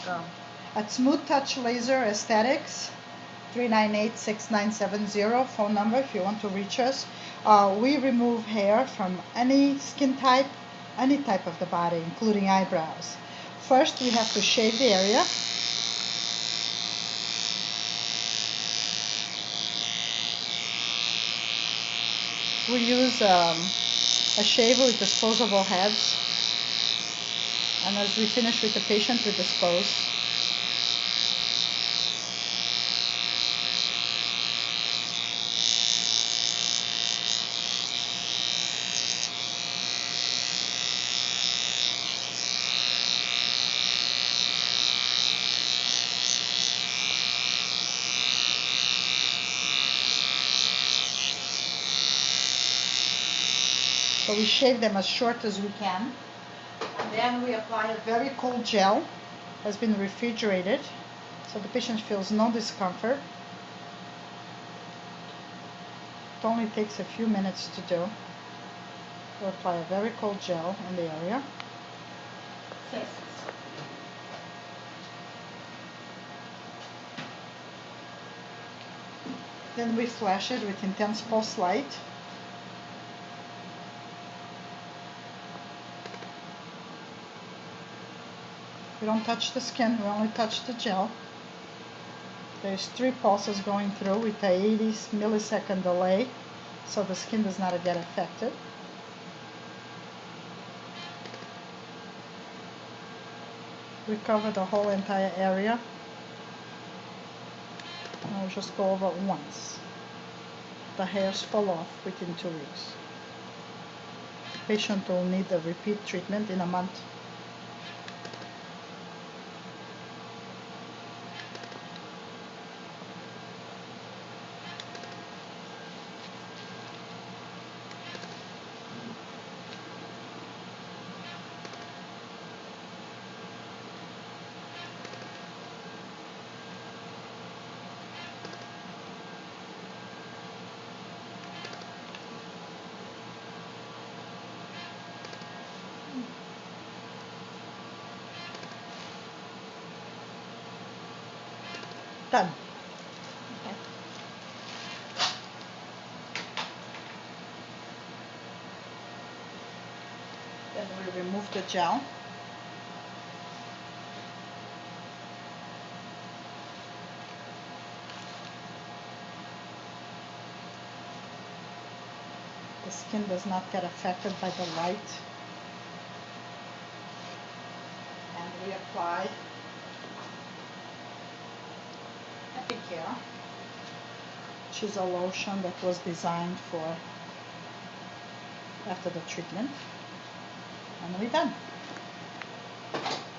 Go. At Smooth Touch Laser Aesthetics, 398-6970, phone number if you want to reach us. We remove hair from any skin type, any type of the body, including eyebrows. First, we have to shave the area. We use a shaver with disposable heads. And as we finish with the patient, we dispose. So we shave them as short as we can. And then we apply a very cold gel. Has been refrigerated, so the patient feels no discomfort. It only takes a few minutes to do. We'll apply a very cold gel in the area. Yes. Then we flash it with intense pulse light. We don't touch the skin, we only touch the gel. There's 3 pulses going through with a 80 millisecond delay, so the skin does not get affected. We cover the whole entire area. And I'll just go over it once. The hairs fall off within 2 weeks. The patient will need a repeat treatment in a month. Done. Okay. Then we remove the gel. The skin does not get affected by the light. And we apply Epicare, which is a lotion that was designed for after the treatment. And we're done.